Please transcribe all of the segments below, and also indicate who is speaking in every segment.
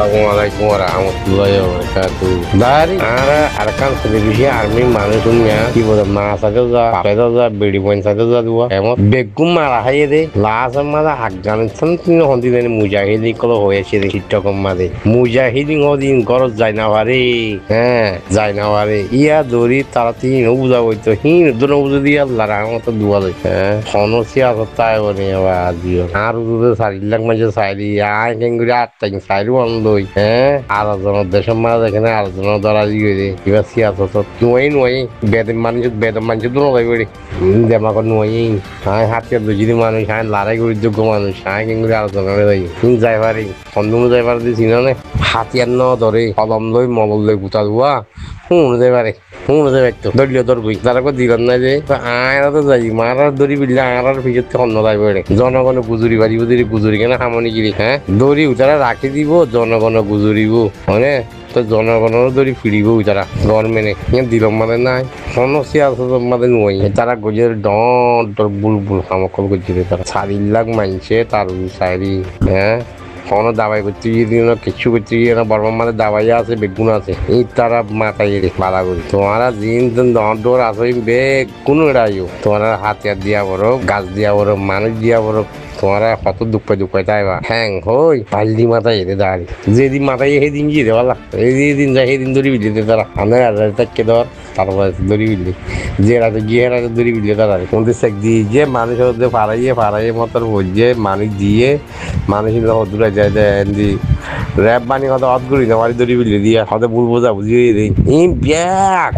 Speaker 1: Assalamualaikum warahmatullahi wabarakatuh. Dari arah arkan televisi army manusia ki bodo masa doza pedoza bedi poin doza dua emot begum mara haye de lasa mara Afghanistan tin hondi de mujahidin kolo hoyeছে de চিত্রকম মাদে mujahidin hodin গরজ যায় না পারে হ্যাঁ যায় না পারে ইয়া দরি তারা তিন বুঝা হইতো হিন দুনো বুঝে দিয়ে আল্লাহ রহমত দুয়া লই হ্যাঁ খনসিয়া সত্তায় বনে আজিও আর উদে সারিলাক মাঝে সাইরি আই কেঙ্গুরি আটটাই সাইরু অন্ধই হ্যাঁ আলোচনার দেশের মাঝে এখানে আলোচনা ধরা দিয়ে এবার সিয়াসত নয় বেদম মানুষ দুনো লাগবে দেমাক নয় হাই হাতের দুজিদি মানুষ হাই লড়াই করি যোগ্য মানুষ হাই কেঙ্গুরি আলোচনা যাই যাই পারি সন্দুনো যাই পারি দিছি না হাতিয়ার ন ধরে কলম লই মবল লই গুতা দুয়া যাই পারে একটু দলীয় দরবই তারা দিলাম না যে আয়রা তো যাই মারার দড়ি বিল্লা আয়রার ভিতর থেকে অন্য যাই পড়ে জনগণ গুজুরি বাড়ি বুঝি গুজুরি কেন হামনি গিরি হ্যাঁ দড়ি তারা রাখি দিব জনগণ গুজুরিব মানে তো জনগণের দড়ি ফিরিব তারা গভর্নমেন্টে দিলাম মানে নাই সমস্যা আছে মানে নয় তারা গজের ডর বুলবুল হামকল গজিরে তারা 4 লাখ মানছে তার সাইরি হ্যাঁ কোনো দাবাই করতে গিয়ে না কিছু করতে গিয়ে না বর্মার মাঝে দাবাই আছে বেগুন আছে এই তারা মাথায় বালা করি তোমারা দিন দর আছে বেগুন এড়াইও তোমারা হাতিয়ার দিয়া বড় গাছ দিয়া বড় মানুষ দিয়া বড় তোমারা কত দুঃখ তাইবা হ্যাং হই পাল্লি মাথায় এতে দাঁড়ি যেদিন মাথায় সেদিন গিয়ে দেওয়া দিন যায় সেদিন দড়ি বিলিতে তারা আমাদের তাকে ধর তারপরে দড়ি বিলি যে রাতে গিয়ে রাতে দড়ি বিলিয়ে তারা কোনটি সেক দিয়ে যে মানুষ হতে ফারাইয়ে মতন বলছে মানুষ দিয়ে মানুষ দূরে যায় দি র্যাব বানি হয়তো অত করি না বাড়ি দড়ি বিলিয়ে দিয়ে হয়তো ভুল বোঝা বুঝিয়ে দিই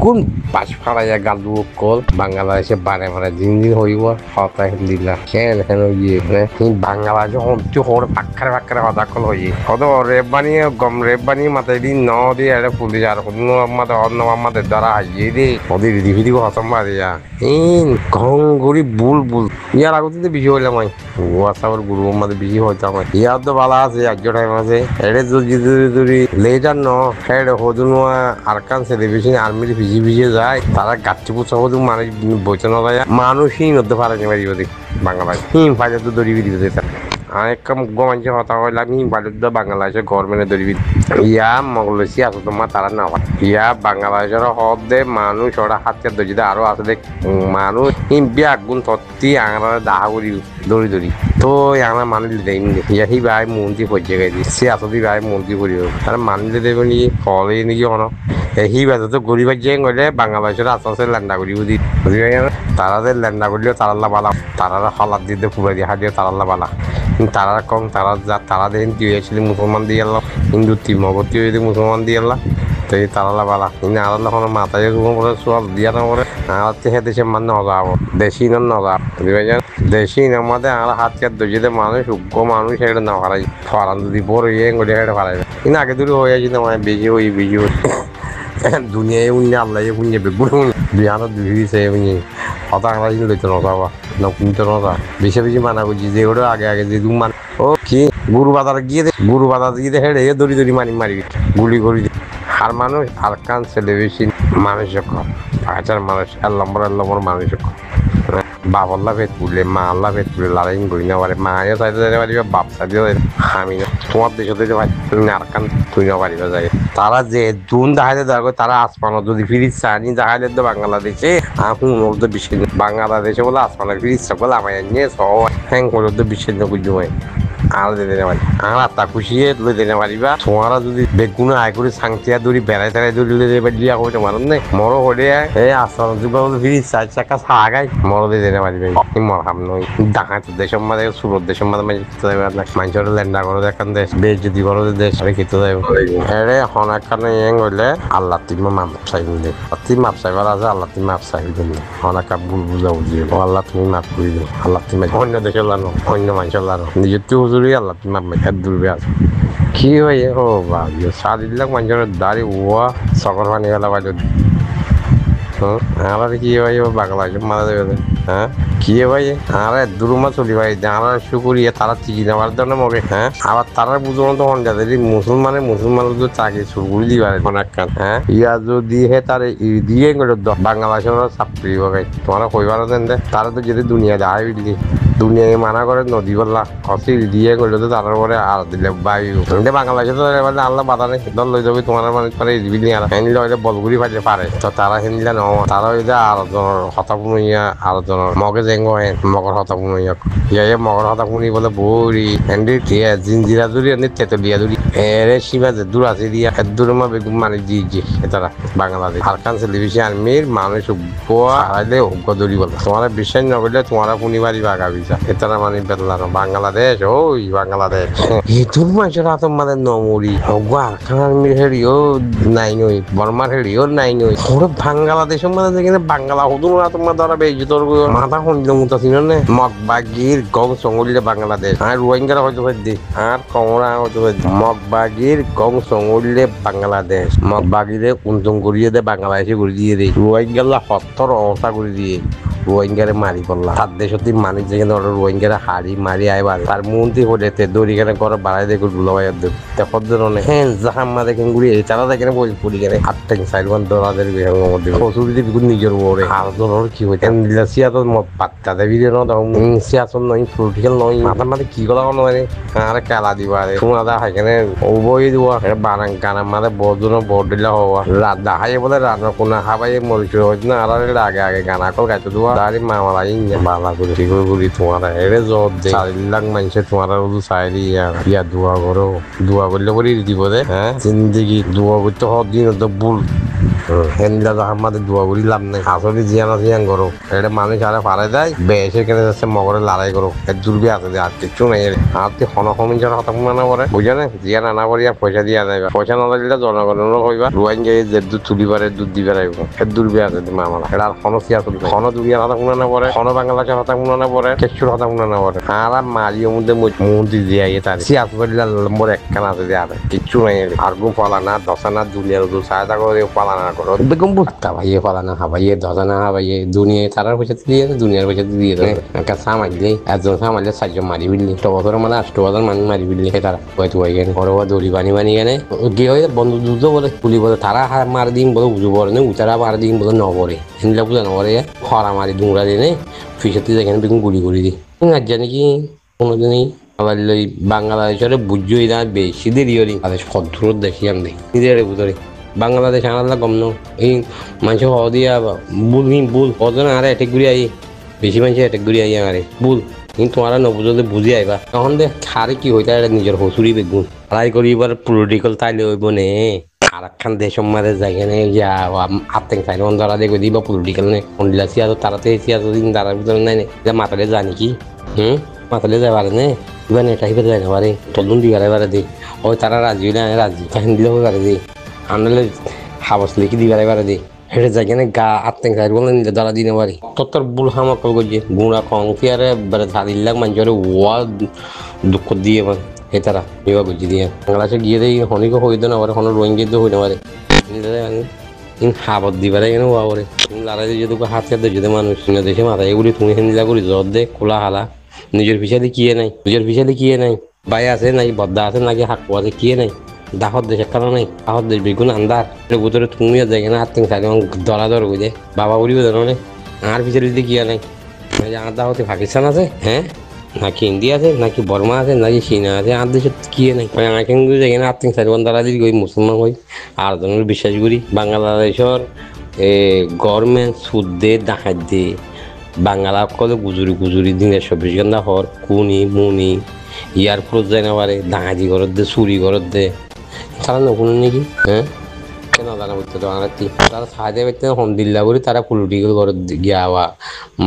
Speaker 1: কোন পাশ ফারাইয়া গাল কল বাংলাদেশে বারে দিন হইব হতায় দিলা কেন গিয়ে বাংলাদেশে হচ্ছে হর পাখারে কথা কল হইয়ে হয়তো রেপ বানিয়ে মাথায় দিন ন দিয়ে একটা পুলিশ আর অন্য আমাদের দ্বারা হাইয়ে দে ওদের রিভিদি হসম মারিয়া ঘং ঘুরি বুল ইয়ার আগতে বেশি হইলাম আমি হোয়াটসঅ্যাপের গ্রুপ আমাদের বেশি হইতাম ইয়ার তো ভালো আছে আজ টাইম আছে এটা যদি লেটার ন হেড হদুন আরকান টেলিভিশন আর্মির ভিজি যায় তারা গাছটি পুষা হদুন মানুষ বইতে না যায় মানুষই নদতে পারেনি বাড়ি ওদিক বাংলাদেশ ফাইজার তো দড়ি দিতে আরেকম গমাঞ্চে কথা হইলাম বালুদ্দ বাংলাদেশের গভর্নমেন্টের দড়ি ইয়া মগলসি আছে তোমার তারা না ইয়া বাংলাদেশের হদ দে মানুষ ওরা হাতের দড়িতে আরো আছে দেখ মানুষ বিয়াগুন তত্তি আঙরা দাহা করি দড়ি তো আঙরা মানুষ দেয় ইয়া সেই ভাই মন্ত্রী পর্যায়ে গেছি সে আসবি ভাই মন্ত্রী করিব তারা মানুষ দেবে নাকি ফলে নাকি অন সেই বাজে তো গরিব যে গলে বাংলাদেশের আস্তে ল্যান্ডা করিব দি বুঝি পাই না তারা যে ল্যান্ডা করলেও তারাল্লা বালা তারা হলাদ দিতে পুরা দিয়ে হাজিয়ে তারাল্লা বালা তারা কম তারা দেখেন কি হয়েছিল মুসলমান দিয়ে আল্লাহ হিন্দু তিমগতি হয়েছে মুসলমান দিয়ে আল্লাহ তো এই তারাল্লা বালা কিন্তু আল্লাহ কোনো মাথায় করে সোয়াল দিয়া না করে আর থেকে দেশে মানে নজাব দেশি নজাব বুঝি পাই দেশি আমাদের আর হাতিয়ার দজিতে মানুষ উগ্র মানুষ এটা না হারাই ফরান যদি বড় ইয়ে করে এটা হারাইবে কিন্তু আগে দূরে হয়ে যাচ্ছি না মানে বেশি হই দুনিয়ায় উনি আল্লাহ শুনে বেগুন বিহানত বিহিছে উনি হতা হারাই লইতে নজাবা না কিনতে নজা বেশি মানা করছি যে ওটা আগে যে মান ও কি গরু বাজার গিয়ে হেঁড়ে দড়ি মারিবি গুলি করি আর মানুষ আর কান টেলিভিশন মানুষ যখন আচার মানুষ আল্লাহর মানুষ বাপ আল্লাহ ভেদ পুড়লে মা আল্লাহ ভেদ পুড়লে লড়াই করি না পারে মায়ের চাইতে যেতে পারিবা বাপ চাইতে আমি না তোমার দেশে যেতে পারি আর কান তুই না পারিবা যাই তারা যে জুন দেখাইতে দেখো তারা আসমানত যদি ফিরিজ চানি দেখাইলে তো বাংলাদেশে এখন তো বিশ্ব বাংলাদেশে বলে আসমানের ফিরিজ সকল আমার নিয়ে সব হ্যাং করে তো বিশ্বের বুঝতে পারি আর দিতে পারি আর আত্মা খুশিয়ে তুলে দিতে পারিবা তোমারা যদি বেগুন আয় করে সাংতিয়া দড়ি বেড়াই তেড়াই দড়ি দিতে পারি এখন তোমার নেই মর হলে এই আসমান ফিরিজ 4 চাকা সাগাই মর দিতে পারিবে মরহাম নয় ডাকাত দেশের মাঝে সুরত দেশের মাঝে মানুষের ল্যান্ডা করে দেখান দেশ বেশ যদি বড় দেশ খেতে যাবে এরে হনাকানে এং হইলে আল্লাহ তুমি মাপ চাইবে দে তুই মাপ চাইবার আছে আল্লাহ তুমি মাপ চাইবে দিলে হনাকা ভুল বুঝা বুঝিয়ে আল্লাহ তুমি মাপ করে দিও আল্লাহ তুমি অন্য দেশের লানো অন্য মানুষের লানো নিজের তুই হুজুরি আল্লাহ তুমি মাপ মেঘার দূরবে আছে কি হয় ও বা 7 লাখ মানুষের দাঁড়ি ওয়া সকর পানি গেলা বাইরে আর কি ভাই বাংলাদেশ মারা যাবে হ্যাঁ কি ভাই আরে দুরুমা চলি ভাই যারা শুকুরিয়ে তারা চিকি নেওয়ার জন্য মগে হ্যাঁ আবার তারা বুঝবো তো হন যাতে মুসলমানের তো চাকরি শুরু করে দিবার অনেক কান হ্যাঁ ইয়া যদি হে তার দিয়ে গেল বাংলাদেশের চাকরি হবে তোমরা কইবার দেন দে তারা তো যদি দুনিয়া যায় বুঝলি দুনিয়ায় মানা করে নদী বললা কষি দিয়ে করলে তো তারপরে আর দিলে বায়ু বাংলাদেশে তো আল্লাহ বাধা নেই দল লই যাবি তোমার মানুষ পারে দিবি আর হেনিলে হইলে বলগুড়ি ফাইলে পারে তো তারা হেনিলে ন তারা হইলে আর জনের হতাপুনিয়া আর জনের মগে জেঙ্গ হেন মগর হতাপুনিয়া ইয়াই মগর হতাপুনি বলে বৌরি হেন্দি জিঞ্জিরা দূরি হেন্দি তেতুলিয়া দূরি এরে শিবা যে দূর আছে দিয়া দূর মা বেগুন মানে দিয়ে তারা বাংলাদেশ আরকান টেলিভিশন আর্মির মানুষ হারাইলে অজ্ঞ দৌড়ি বলে তোমার বিশ্বাস নকরলে তোমার পুনিবারি বাগা বিছা এতারা মানে বেতলানো বাংলাদেশ ওই বাংলাদেশ হিতুর মানুষের হাত মানে নমরি অজ্ঞ আরকান আর্মির হেরিও নাই নই বর্মার হেরিও নাই নই ওরা বাংলাদেশের মানে যেখানে বাংলা হদুন না তোমার দ্বারা বেজি তোর মাথা হন্দিল মতো ছিল না মগবাগির গং সঙ্গলিলে বাংলাদেশ আর রোহিঙ্গারা হয়তো দি আর কমরা হয়তো মগবাগির গং সঙ্গলিলে বাংলাদেশ মগবাগিরে উন্তং করিয়ে দে বাংলাদেশে করে দিয়ে দেয় রোহিঙ্গালা সত্তর অবস্থা করে দিয়ে রোহিঙ্গারে মারি পড়লা তার দেশতি মানুষ যেখানে রোহিঙ্গারে হারি মারি আইবার তার মন্ত্রী হলে দড়ি কেন করে বাড়াই দেখো দুলাভাইয়ের দেখর ধরনের হ্যাঁ জাহাম্মা দেখেন গুড়ি তারা দেখেন বই পড়ি কেন আটটা সাইডবান দরাদের মধ্যে কচুরিতে বিকুল নিজের ওরে আর ধরনের কি হইতে সিয়াতর মত পাত্তা দেবি সিয়াতর নয় পলিটিক্যাল নয় মাথার মাঝে কি কথা কোনো মানে আরে কেলা দিবা রে তোমার দা সেখানে ওবই দিবা বানান গানার মাঝে বড়জন বড় দিলা হওয়া রাত দেখাই বলে রান্না কোনা খাবাই মরিচ হইত না আর আগে আগে গানা কল গাইতে দেওয়া তারি মামালাই বালা করে ঠিক করে তোমার এরে জব দে 4 লাখ মানুষের তোমার চাইলি ইয়া দোয়া করো দোয়া করলে করে দিব দে হ্যাঁ জিন্দগি দোয়া করতে দিন তো ভুল হেনলা আমাদের দোয়া করি লাভ নেই আসলে জিয়ানা জিয়ান করো এটা মানুষ আরে পারে দেয় বেশে কেনে যাচ্ছে মগরে লড়াই করো এর দুর্বি আছে আর কিচ্ছু নেই আর তুই হনকমিন হঠাৎ না পরে বুঝে না জিয়া না পড়ি আর পয়সা দিয়া যাবে পয়সা না দিলে জনগণেরও হইবা রোয়াইন গিয়ে যে দুধ তুলি পারে দুধ দিবে রাখবো এর দুর্বি আছে মামলা এটা আর হনসিয়া তুলবে হন দুনিয়ার হঠাৎ না পরে হন বাংলাদেশের হঠাৎ না পরে কেচ্ছুর হঠাৎ না পরে আর মারিও মধ্যে মন্ত্রী দিয়ে তার সিয়াস করিলা নম্বর একখান আছে যে আর কিচ্ছু নাই আর গো পালানা দশানা দুনিয়ার সাহায্য করে পালানা করো বেগম বুঝতা ভাইয়ে পালানা হাবাইয়ে দশানা হাবাইয়ে দুনিয়ায় তারার পয়সা দিয়ে দুনিয়ার পয়সা দিয়ে দেবে একটা সামাইলে একজন সামাইলে 4 জন মারি বিললি 8 বছরের মানে 8 বছর মানুষ মারি বিললি তারা হয়তো হয়ে গেলে বড় বড় দড়ি বানি গেলে গিয়ে হয়ে বন্ধু যুদ্ধ বলে পুলি বলে তারা মার দিন বলে উজু পড়ে না উতারা মার দিন বলে ন পড়ে হিন্দা বুঝা ন পড়ে খরা মারি ডুংরা দিয়ে ফিসাতে যেখানে বেগুন গুলি করে দিই আর জানি কি কোনোদিনই আবার ওই বাংলাদেশের বুঝই না বেশি দেরি হলি তাদের সদ্দূর দেখি আমি নিজের বুঝরি বাংলাদেশ আনাল্লা কম ন এই মানুষ হ দিয়া বুল কজন আরে অ্যাটেক ঘুরি আই বেশি মানুষ অ্যাটেক ঘুরি আই আরে বুল কিন্তু তোমারা নবুঝতে বুঝি আইবা তখন দে খারে কি হইতা এটা নিজের হসুরি বেগুন ট্রাই করি এবার পলিটিক্যাল তাইলে হইব নে আর একখান দেশের মাঝে যাইখানে আত্মেক চাই ধরা দেখবে দিবা পলিটিক্যাল নে কন্ডিলা সিয়াতো তারাতে সিয়াতো দিন তারার ভিতরে নাই যে মাথালে জানি কি মাথালে যাই পারে নে এবার এটা হিসেবে যাই না পারে তলুন দিবার এবারে দিই ওই তারা রাজি হইলে আমি রাজি তখন দিলে হয়ে পারে দিই আনলে হাবস লিখি দিবার এবারে দিই হেঁটে যাই কেন গা আত্মেক চাই বলে নিলে ধরা দিনে পারি তোর বুল হামাকল করছে গুঁড়া কংতি আরে বেড়ে 4 লাখ মানুষের ওয়া দুঃখ দিয়ে মানে এ তারা এবার বুঝি দিয়ে বাংলাদেশে গিয়ে দেয় হনিকে হইতো না পারে কোনো রোহিঙ্গা দিয়ে হইতে পারে হাবত দিবারে কেন হওয়া করে তুমি লড়াই দিয়ে যদি হাত কাটতে যদি মানুষ দেশে মাথায় এগুলি তুমি হেন্দিলা করি জ্বর দে খোলা হালা নিজের পিছালি কিয়ে নাই বাই আছে নাকি বদ্দা আছে নাকি হাকু আছে কিয়ে নাই দাহর দেশ একটা নাই দাহর দেশ বেগুন আন্দার ভিতরে তুমিও যাই না হাত থেকে দরা দর বুঝে বাবা বলিও জানো না আর পিছালি দিয়ে কিয়া নাই আর দাহতে পাকিস্তান আছে হ্যাঁ নাকি ইন্ডিয়া আছে নাকি বর্মা আছে নাকি চীনা আছে আর দেশে কিয়ে নাই আঁকেন যাই না আত্মিক চারিবান দ্বারা দিই ওই মুসলমান হই আর জনের বিশ্বাস করি বাংলাদেশের গভর্নমেন্ট সুদ দে ডাকাত দে বাংলা কলে গুজুরি দিনের 24 ঘন্টা হর কুনি মুনি ইয়ার ফ্রোজ যায় না পারে ডাঙাজি ঘরত দে চুরি ঘরত দে তারা নকুন নাকি হ্যাঁ কেন জানা করতে বাংলাতি তারা সাহায্য করতে হন দিল্লা করি তারা পলিটিক্যাল ঘরত গিয়া হওয়া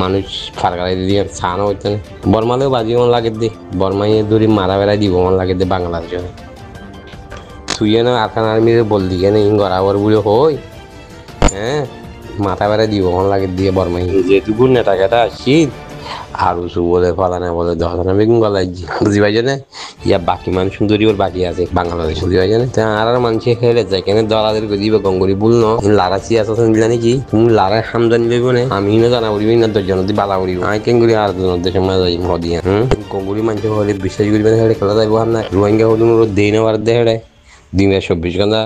Speaker 1: মানুষ ফারগালাই দিয়ে ছানো হইতে না বর্মালেও বাজি মন লাগে দে বর্মাইয়ে দূরি মারা বেড়াই দিব মন লাগে দে বাংলাদেশে তুইয়ে না আরকান আর্মির বল দিকে নেই গড়াবর বুড়ো হই হ্যাঁ মাথা বেড়াই দিব মন লাগে দিয়ে বর্মাই যেটুকু নেতা কেটা আসছি আর উঁচু বলে ফলানা বলে দশনা বেগুন গলাইছি বুঝি পাইছে না ইয়া বাকি মানুষ সুন্দরী ওর বাকি আছে বাংলাদেশ বুঝি পাইছে না আর মানুষ খেলে যায় কেন দলাদের দিবে গঙ্গরি বুল ন লারা চিয়া জানি কি তুমি লারা হামদানি লইব না আমি না জানা করিবি না 10 জন বালা করিব আমি কেন করি আর দেশের মাঝে যাই হদিয়া গঙ্গরি মানুষ হলে বিশ্বাস করিবে না হেড়ে খেলা যাইব আর না রোহিঙ্গা হলে দেই না বার দে হেড়ে দিনের 24 ঘন্টা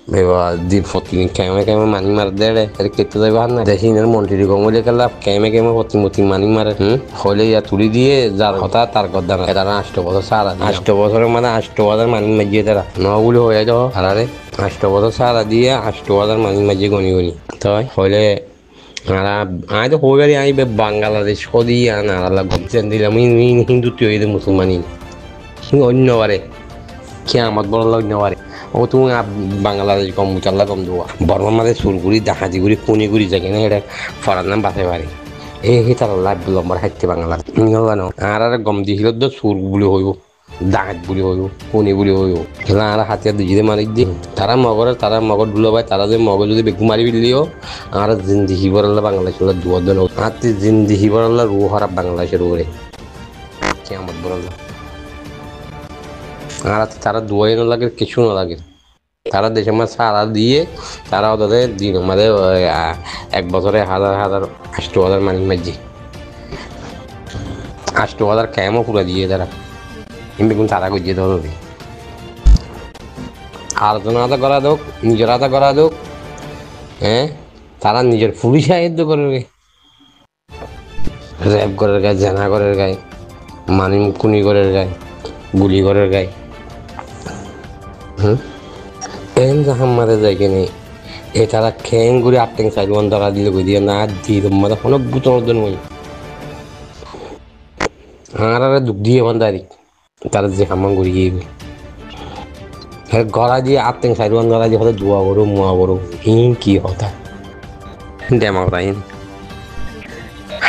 Speaker 1: di fotin keme mani mar dere ketto dai banna deshi ner monti ko mole kala keme fotin mani mare hole ya tuli দিয়ে যার কথা তার কথা না এটা 8 বছর সারা 8 বছরের মানে 8,000 মানি মাজিয়ে তারা নগুলো হয়ে যাও আরে 8 বছর সারা দিয়ে 8,000 মানি মাজিয়ে গনি তাই হলে আরা আই তো হইবারি আই বাংলাদেশ সদি আনা আলা গমছেন দিলাম হিন্দু তুই মুসলমানি অন্যবারে কি আমার বড় অন্যবারে ও তুমি বাংলাদেশ কম মুচাল্লা কম দেওয়া বর্মার মাঝে সুরগুড়ি ডাকাতিগুড়ি কুনিগুড়ি যায় না এটা ফরার নাম বাঁচে পারে এই তার লাভ লম্বার হাইতে বাংলা জানো আর গম দিছিল তো সুর বুলি হইব ডাকাত বুলি হইব কুনি বুলি হইব খেলা আর হাতিয়ার দুজিতে মারি দি তারা মগর ডুলো ভাই তারা যে মগর যদি বেগু মারি দিলিও আর জিন্দিগি বরাল্লা বাংলাদেশের দুয়ার দিন আর জিন্দিগি বরাল্লা রু হারা বাংলাদেশের উপরে কি আমার বরাল্লা আর তারা দুয়াই না লাগে কিছু না লাগে তারা দেশের মাঝে সারা দিয়ে তারা ওদের দিন আমাদের 1 বছরে 8,000 মানি মাঝি 8,000 কেমন পুরা দিয়ে তারা কিন্তু তারা করছে ধরবে আলোচনা আদা করা দোক নিজের আদা করা দোক তারা নিজের পুলিশ সাহায্য করবে র্যাব করার গায়ে জেনা করার গায়ে মানি কুনি করার গায়ে গুলি করার গায়ে এন জাহাম মারে যায় কিনে এ তারা খেং করে 8 সাইড ধরা দিলে কই দিয়ে না দিয়ে তোমাদের কোনো বুতন নই আর দুঃখ দিয়ে বান্দারি তারা যে হামান করে গিয়ে গড়া দিয়ে 8 সাইড ধরা দিয়ে হয়তো দোয়া করো মুয়া করো কি হতা ডেমা তাই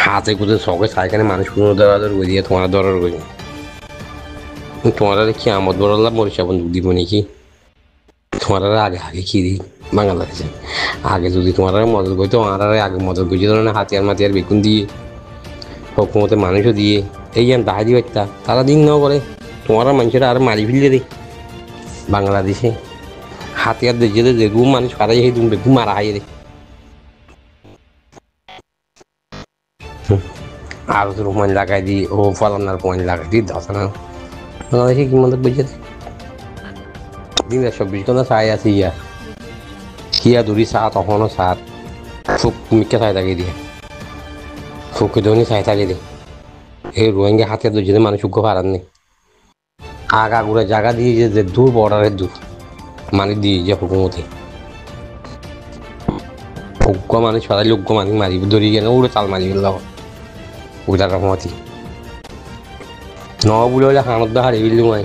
Speaker 1: হাতে কুতে সকে সাইকেলে মানুষ কোনো দরাদর করে দিয়ে তোমার দরার করে তোমার কি আমার দরাল্লা মরিচা বন্ধু দিব নাকি তোমার আগে কি দিই বাংলাদেশে আগে যদি তোমার মদত করতো আমার আগে মদত করছি ধরনের হাতিয়ার বেগুন দিয়ে হকুমতে মানুষও দিয়ে এই যেন বাহারি বাচ্চা তারা দিন নাও করে তোমার মানুষেরা আর মারি ফেললে রে বাংলাদেশে হাতিয়ার দিয়ে যেগু মানুষ পারাই সেই তুমি বেগু মারা হাই রে আর তোর রুমান লাগাই দি ও ফলানার রুমান লাগাই দি ধসা না বাংলাদেশে কি মদত বুঝে দিন 24 ঘন্টা চাই আছি কিয়া দূরি চা তখনও চাত ফুক মিকে চাই থাকি দিয়ে ফুকে ধনি চাই থাকি দিয়ে এই রোহিঙ্গা হাতে দুজনে মানুষ উগ্র পারার নেই আগাগুড়া জায়গা দিয়ে যে দূর বর্ডারের দূর মানে দিয়ে যে হুকুমতে উগ্র মানুষ সরাইলে উগ্র মানুষ মারি ধরি গেলে উড়ে চাল মারি গেল উদার রকমতি ন বলে হলে হানত হারিয়ে ফেললি মাই